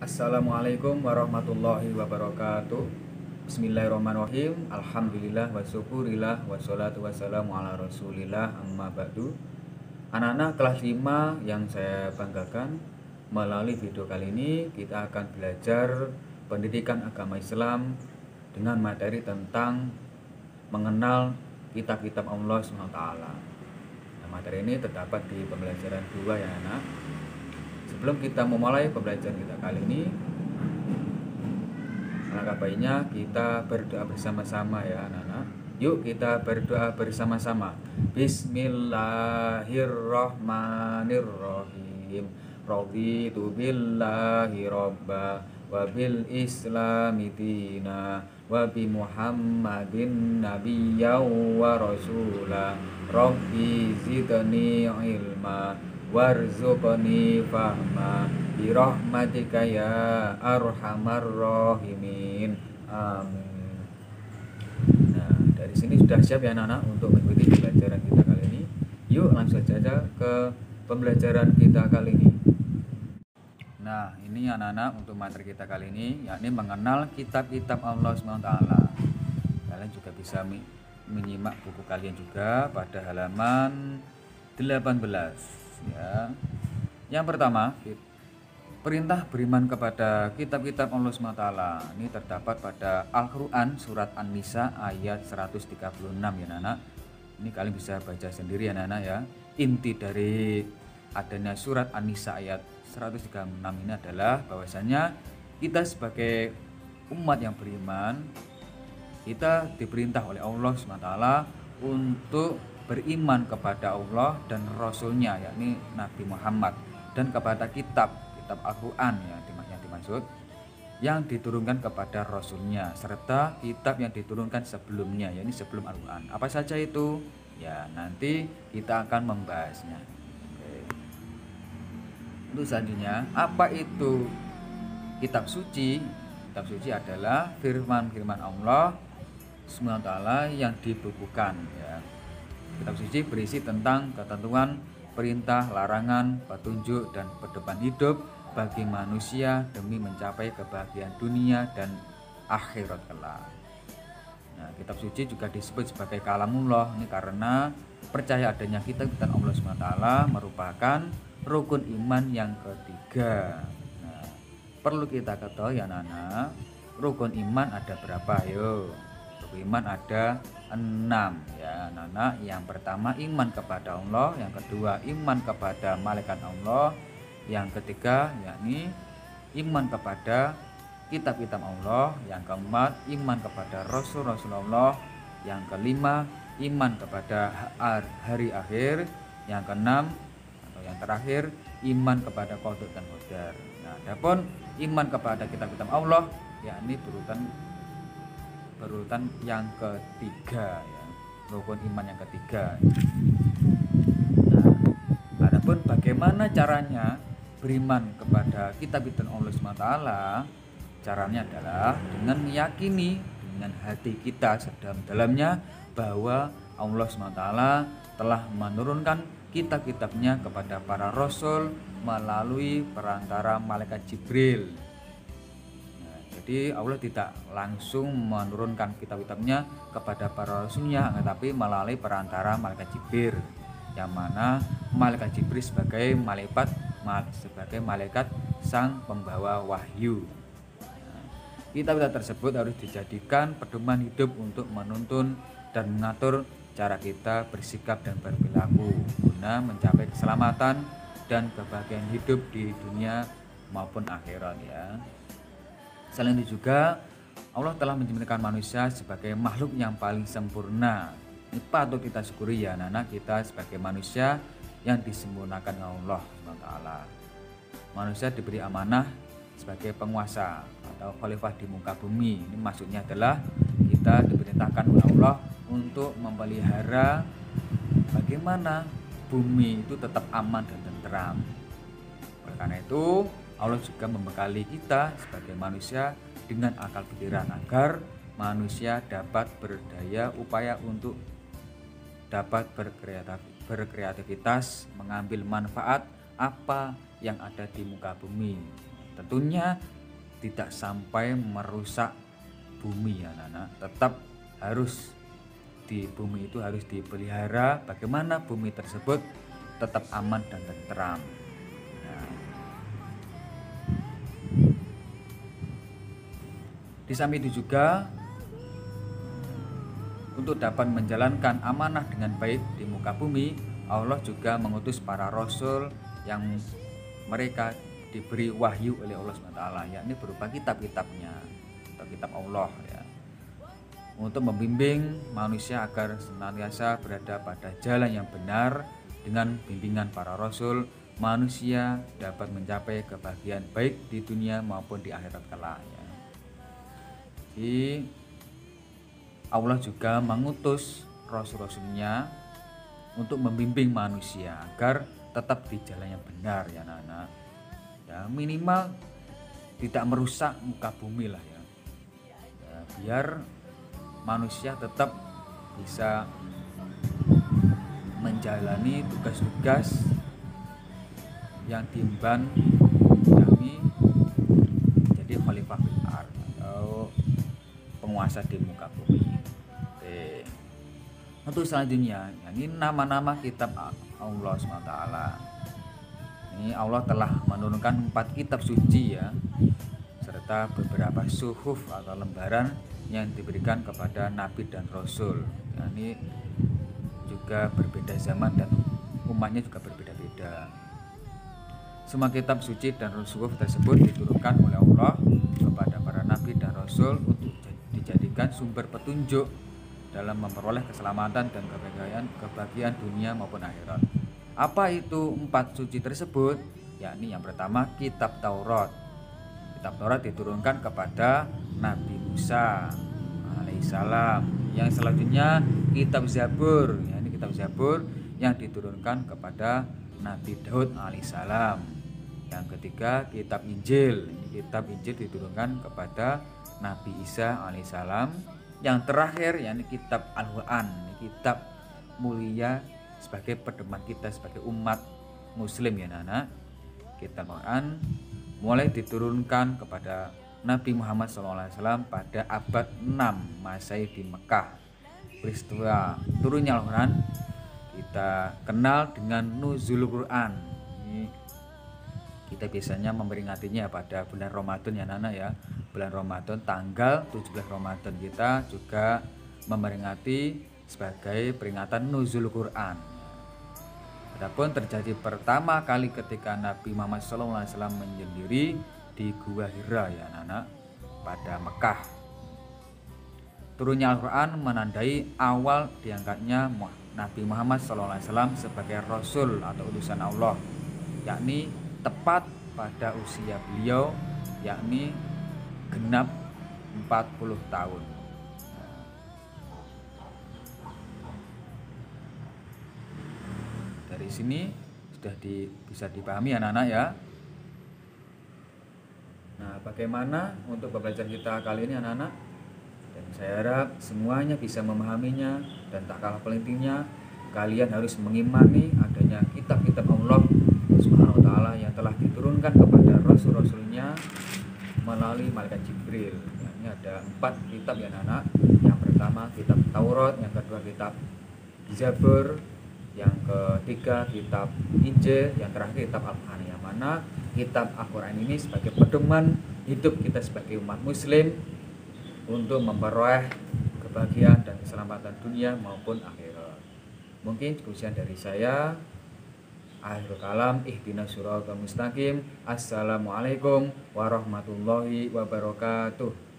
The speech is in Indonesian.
Assalamualaikum warahmatullahi wabarakatuh. Bismillahirrahmanirrahim. Alhamdulillah wa syukurillah wassalatu wassalamu ala rasulillah amma ba'du. Anak-anak kelas 5 yang saya banggakan, melalui video kali ini kita akan belajar pendidikan agama Islam dengan materi tentang mengenal kitab-kitab Allah SWT. Nah, materi ini terdapat di pembelajaran 2 ya anak. Sebelum kita memulai pembelajaran kita kali ini, alangkah baiknya kita berdoa bersama-sama ya anak-anak. Yuk kita berdoa bersama-sama. Bismillahirrahmanirrahim. Raditu billahi robba wa bil islami dina wa bi muhammadin nabiyya wa rasula. Rabbi zidni ilma warzuqni fahma birahmatika ya arhamar rahimin. Amin. Nah, dari sini sudah siap ya anak-anak untuk mengikuti pembelajaran kita kali ini. Yuk langsung saja ke pembelajaran kita kali ini. Nah, ini anak-anak untuk materi kita kali ini, yakni mengenal kitab-kitab Allah SWT. Kalian juga bisa menyimak buku kalian juga pada halaman 18 ya. Yang pertama, perintah beriman kepada kitab-kitab Allah SWT. Ini terdapat pada Al-Quran surat An-Nisa ayat 136 ya anak-anak. Ini kalian bisa baca sendiri ya anak-anak ya. Inti dari adanya surat An-Nisa ayat 136 ini adalah bahwasanya kita sebagai umat yang beriman, kita diperintah oleh Allah SWT untuk beriman kepada Allah dan Rasulnya, yakni Nabi Muhammad, dan kepada kitab Al-Quran ya, yang dimaksud yang diturunkan kepada Rasulnya, serta kitab yang diturunkan sebelumnya, yakni sebelum Al-Quran. Apa saja itu? Ya, nanti kita akan membahasnya. Oke. Untuk selanjutnya, apa itu kitab suci? Kitab suci adalah firman-firman Allah SWT yang dibukukan ya. Kitab suci berisi tentang ketentuan, perintah, larangan, petunjuk, dan pedoman hidup bagi manusia demi mencapai kebahagiaan dunia dan akhirat kelak. Nah, kitab suci juga disebut sebagai kalamullah ini karena percaya adanya kitab-kitab Allah SWT merupakan rukun iman yang ketiga. Nah, perlu kita ketahui ya anak-anak, rukun iman ada berapa? Yuk, rukun iman ada 6 ya anak-anak. Yang pertama iman kepada Allah, yang kedua iman kepada malaikat Allah, yang ketiga yakni iman kepada kitab-kitab Allah, yang keempat iman kepada Rasul-Rasul Allah, yang kelima iman kepada hari akhir, yang keenam atau yang terakhir iman kepada qada dan qadar. Nah, adapun iman kepada kitab-kitab Allah yakni berurutan yang ketiga ya, rukun iman yang ketiga. Nah, adapun bagaimana caranya beriman kepada kitab-kitab Allah SWT? Caranya adalah dengan meyakini dengan hati kita sedalam-dalamnya bahwa Allah SWT telah menurunkan kitab-kitabnya kepada para rasul melalui perantara malaikat Jibril. Jadi Allah tidak langsung menurunkan kitab-kitabnya kepada para rasulnya, tetapi melalui perantara malaikat Jibril, yang mana malaikat Jibril sebagai malaikat sang pembawa wahyu. Nah, kitab-kitab tersebut harus dijadikan pedoman hidup untuk menuntun dan mengatur cara kita bersikap dan berperilaku guna mencapai keselamatan dan kebahagiaan hidup di dunia maupun akhirat ya. Selain itu juga Allah telah menciptakan manusia sebagai makhluk yang paling sempurna. Ini patut kita syukuri ya anak-anak, kita sebagai manusia yang disempurnakan Allah SWT. Manusia diberi amanah sebagai penguasa atau khalifah di muka bumi. Ini maksudnya adalah kita diperintahkan oleh Allah untuk memelihara bagaimana bumi itu tetap aman dan tentram. Oleh karena itu Allah juga membekali kita sebagai manusia dengan akal pikiran agar manusia dapat berdaya upaya untuk dapat berkreativitas, mengambil manfaat apa yang ada di muka bumi. Tentunya tidak sampai merusak bumi ya anak-anak. Tetap harus di bumi itu harus dipelihara bagaimana bumi tersebut tetap aman dan tentram. Nah, di samping itu juga untuk dapat menjalankan amanah dengan baik di muka bumi, Allah juga mengutus para rasul yang mereka diberi wahyu oleh Allah SWT, yakni berupa kitab-kitabnya atau kitab Allah ya, untuk membimbing manusia agar senantiasa berada pada jalan yang benar. Dengan bimbingan para rasul, manusia dapat mencapai kebahagiaan baik di dunia maupun di akhirat kelak ya. Jadi Allah juga mengutus rasul-rasulnya untuk membimbing manusia agar tetap di jalan yang benar ya anak-anak. Ya, minimal tidak merusak muka bumi lah ya. Biar manusia tetap bisa menjalani tugas-tugas yang diemban, yakni jadi khalifah fil ardh atau penguasa di muka bumi. Oke. Untuk selanjutnya, ini nama-nama kitab Allah SWT. Ini Allah telah menurunkan 4 kitab suci ya, serta beberapa suhuf atau lembaran yang diberikan kepada nabi dan rasul. Ya, ini juga berbeda zaman dan umatnya juga berbeda-beda. Semua kitab suci dan suhuf tersebut diturunkan oleh Allah kepada para nabi dan rasul untuk dijadikan sumber petunjuk dalam memperoleh keselamatan dan kebahagiaan dunia maupun akhirat. Apa itu 4 suci tersebut? Yakni yang pertama kitab Taurat. Kitab Taurat diturunkan kepada Nabi Musa alaihissalam. Yang selanjutnya kitab Zabur. Yakni kitab Zabur yang diturunkan kepada Nabi Daud alaihissalam. Yang ketiga kitab Injil. Kitab Injil diturunkan kepada Nabi Isa alaihissalam. Yang terakhir yakni kitab Al-Quran. Kitab mulia sebagai pedoman kita sebagai umat muslim ya anak-anak. Kitab Al-Quran mulai diturunkan kepada Nabi Muhammad SAW pada abad 6 Masehi di Mekah. Peristiwa turunnya Al-Quran kita kenal dengan Nuzul Quran. Ini kita biasanya memperingatinya pada bulan Ramadan ya anak-anak ya. Bulan Ramadan tanggal 17 Ramadan kita juga memperingati sebagai peringatan Nuzul Quran. Adapun terjadi pertama kali ketika Nabi Muhammad SAW menyendiri di Gua Hira ya anak-anak pada Mekah. Turunnya Al-Quran menandai awal diangkatnya Nabi Muhammad SAW sebagai Rasul atau utusan Allah, yakni tepat pada usia beliau yakni genap 40 tahun. Dari sini sudah bisa dipahami anak-anak ya. Nah, bagaimana untuk pembelajaran kita kali ini anak-anak? Dan saya harap semuanya bisa memahaminya, dan tak kalah pentingnya kalian harus mengimani adanya kitab-kitab Allah Subhanahu wa taala yang telah diturunkan kepada rasul-rasulnya melalui malaikat Jibril. Ya, ini ada 4 kitab ya anak-anak. Yang pertama kitab Taurat, yang kedua kitab Zabur, yang ketiga kitab Injil, yang terakhir kitab Al-Quran. Yang mana kitab Al-Quran ini sebagai pedoman hidup kita sebagai umat muslim untuk memperoleh kebahagiaan dan keselamatan dunia maupun akhirat. Mungkin cukup sekian dari saya. Akhirul kalam, ihdinas siratal mustaqim. Assalamualaikum warahmatullahi wabarakatuh.